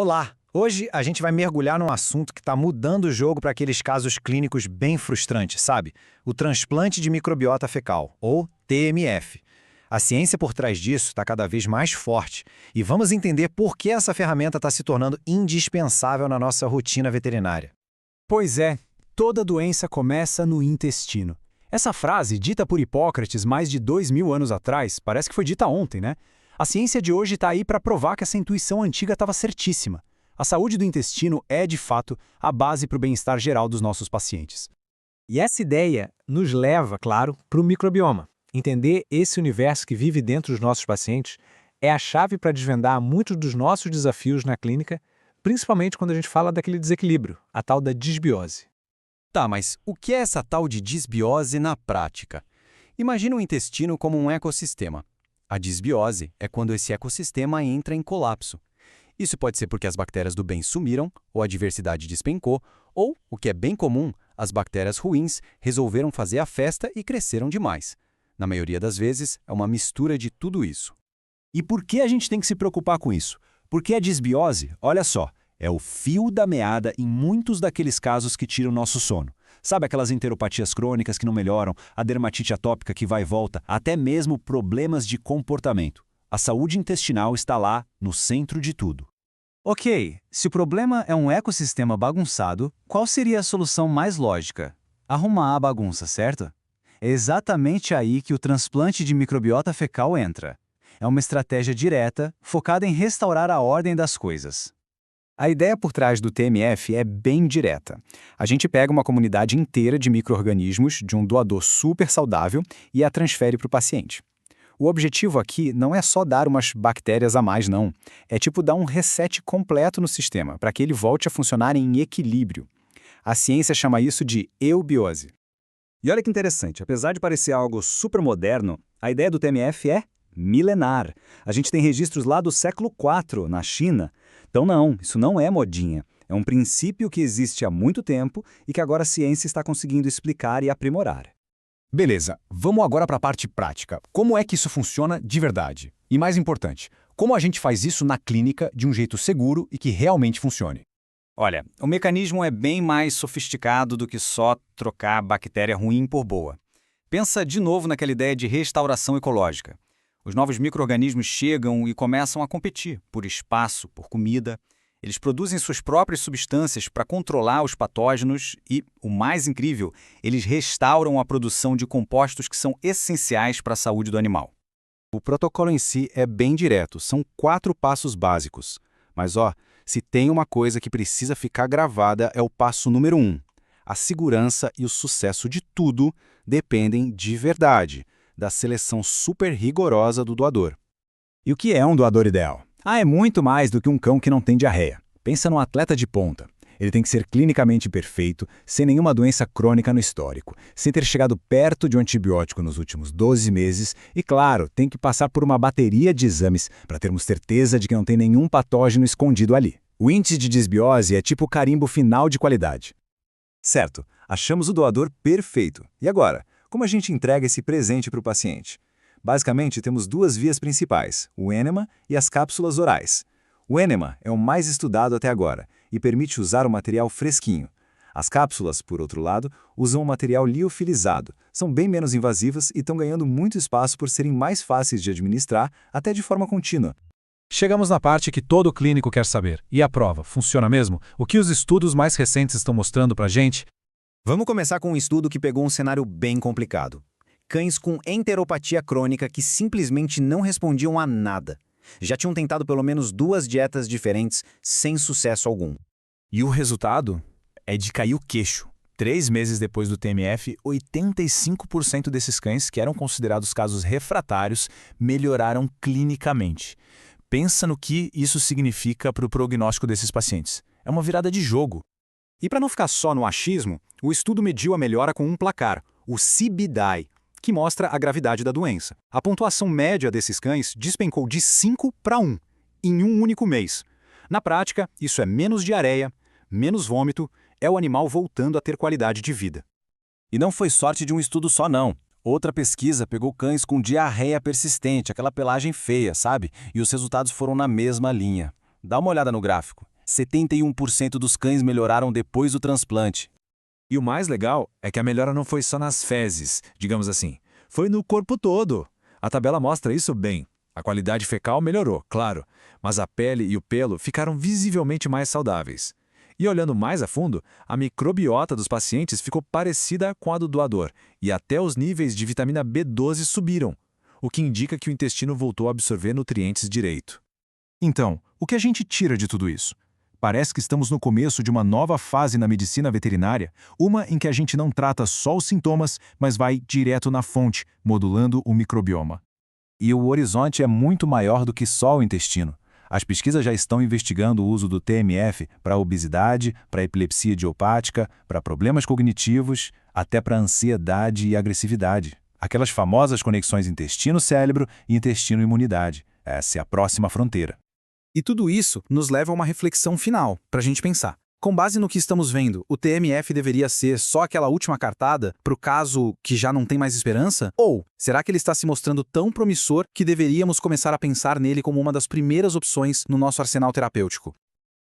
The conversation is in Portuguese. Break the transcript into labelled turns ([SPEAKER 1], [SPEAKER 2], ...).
[SPEAKER 1] Olá! Hoje a gente vai mergulhar num assunto que está mudando o jogo para aqueles casos clínicos bem frustrantes, sabe? O transplante de microbiota fecal, ou TMF. A ciência por trás disso está cada vez mais forte e vamos entender por que essa ferramenta está se tornando indispensável na nossa rotina veterinária.
[SPEAKER 2] Pois é, toda doença começa no intestino. Essa frase, dita por Hipócrates mais de 2000 anos atrás, parece que foi dita ontem, né? A ciência de hoje está aí para provar que essa intuição antiga estava certíssima. A saúde do intestino é, de fato, a base para o bem-estar geral dos nossos pacientes.
[SPEAKER 3] E essa ideia nos leva, claro, para o microbioma. Entender esse universo que vive dentro dos nossos pacientes é a chave para desvendar muitos dos nossos desafios na clínica, principalmente quando a gente fala daquele desequilíbrio, a tal da disbiose.
[SPEAKER 4] Tá, mas o que é essa tal de disbiose na prática? Imagina o intestino como um ecossistema. A disbiose é quando esse ecossistema entra em colapso. Isso pode ser porque as bactérias do bem sumiram, ou a diversidade despencou, ou, o que é bem comum, as bactérias ruins resolveram fazer a festa e cresceram demais. Na maioria das vezes, é uma mistura de tudo isso.
[SPEAKER 2] E por que a gente tem que se preocupar com isso? Porque a disbiose, olha só, é o fio da meada em muitos daqueles casos que tiram nosso sono. Sabe aquelas enteropatias crônicas que não melhoram, a dermatite atópica que vai e volta, até mesmo problemas de comportamento. A saúde intestinal está lá, no centro de tudo.
[SPEAKER 5] Ok, se o problema é um ecossistema bagunçado, qual seria a solução mais lógica? Arrumar a bagunça, certo? É exatamente aí que o transplante de microbiota fecal entra. É uma estratégia direta, focada em restaurar a ordem das coisas.
[SPEAKER 2] A ideia por trás do TMF é bem direta. A gente pega uma comunidade inteira de micro-organismos de um doador super saudável e a transfere para o paciente. O objetivo aqui não é só dar umas bactérias a mais, não. É tipo dar um reset completo no sistema, para que ele volte a funcionar em equilíbrio. A ciência chama isso de eubiose.
[SPEAKER 6] E olha que interessante, apesar de parecer algo super moderno, a ideia do TMF é milenar. A gente tem registros lá do século IV, na China. Então não, isso não é modinha. É um princípio que existe há muito tempo e que agora a ciência está conseguindo explicar e aprimorar.
[SPEAKER 7] Beleza, vamos agora para a parte prática. Como é que isso funciona de verdade? E mais importante, como a gente faz isso na clínica de um jeito seguro e que realmente funcione?
[SPEAKER 6] Olha, o mecanismo é bem mais sofisticado do que só trocar bactéria ruim por boa. Pensa de novo naquela ideia de restauração ecológica. Os novos micro-organismos chegam e começam a competir por espaço, por comida. Eles produzem suas próprias substâncias para controlar os patógenos e, o mais incrível, eles restauram a produção de compostos que são essenciais para a saúde do animal.
[SPEAKER 8] O protocolo em si é bem direto, são 4 passos básicos. Mas se tem uma coisa que precisa ficar gravada é o passo número 1. A segurança e o sucesso de tudo dependem de verdade da seleção super rigorosa do doador.
[SPEAKER 2] E o que é um doador ideal? É muito mais do que um cão que não tem diarreia. Pensa num atleta de ponta. Ele tem que ser clinicamente perfeito, sem nenhuma doença crônica no histórico, sem ter chegado perto de um antibiótico nos últimos 12 meses e, claro, tem que passar por uma bateria de exames para termos certeza de que não tem nenhum patógeno escondido ali. O índice de disbiose é tipo o carimbo final de qualidade.
[SPEAKER 6] Certo, achamos o doador perfeito. E agora? Como a gente entrega esse presente para o paciente? Basicamente, temos 2 vias principais, o enema e as cápsulas orais. O enema é o mais estudado até agora e permite usar o material fresquinho. As cápsulas, por outro lado, usam o material liofilizado, são bem menos invasivas e estão ganhando muito espaço por serem mais fáceis de administrar, até de forma contínua.
[SPEAKER 9] Chegamos na parte que todo clínico quer saber. E a prova? Funciona mesmo? O que os estudos mais recentes estão mostrando para a gente?
[SPEAKER 1] Vamos começar com um estudo que pegou um cenário bem complicado. Cães com enteropatia crônica que simplesmente não respondiam a nada. Já tinham tentado pelo menos 2 dietas diferentes sem sucesso algum.
[SPEAKER 2] E o resultado é de cair o queixo. 3 meses depois do TMF, 85% desses cães, que eram considerados casos refratários, melhoraram clinicamente. Pensa no que isso significa para o prognóstico desses pacientes. É uma virada de jogo.
[SPEAKER 5] E para não ficar só no achismo, o estudo mediu a melhora com um placar, o CBDAI, que mostra a gravidade da doença. A pontuação média desses cães despencou de 5 para 1, em um único mês. Na prática, isso é menos diarreia, menos vômito, é o animal voltando a ter qualidade de vida.
[SPEAKER 6] E não foi sorte de um estudo só, não. Outra pesquisa pegou cães com diarreia persistente, aquela pelagem feia, sabe? E os resultados foram na mesma linha.
[SPEAKER 8] Dá uma olhada no gráfico. 71% dos cães melhoraram depois do transplante.
[SPEAKER 2] E o mais legal é que a melhora não foi só nas fezes, digamos assim. Foi no corpo todo. A tabela mostra isso bem. A qualidade fecal melhorou, claro, mas a pele e o pelo ficaram visivelmente mais saudáveis. E olhando mais a fundo, a microbiota dos pacientes ficou parecida com a do doador, e até os níveis de vitamina B12 subiram, o que indica que o intestino voltou a absorver nutrientes direito.
[SPEAKER 5] Então, o que a gente tira de tudo isso? Parece que estamos no começo de uma nova fase na medicina veterinária, uma em que a gente não trata só os sintomas, mas vai direto na fonte, modulando o microbioma.
[SPEAKER 6] E o horizonte é muito maior do que só o intestino. As pesquisas já estão investigando o uso do TMF para obesidade, para epilepsia idiopática, para problemas cognitivos, até para ansiedade e agressividade. Aquelas famosas conexões intestino-cérebro e intestino-imunidade. Essa é a próxima fronteira.
[SPEAKER 10] E tudo isso nos leva a uma reflexão final, para a gente pensar. Com base no que estamos vendo, o TMF deveria ser só aquela última cartada para o caso que já não tem mais esperança? Ou será que ele está se mostrando tão promissor que deveríamos começar a pensar nele como uma das primeiras opções no nosso arsenal terapêutico?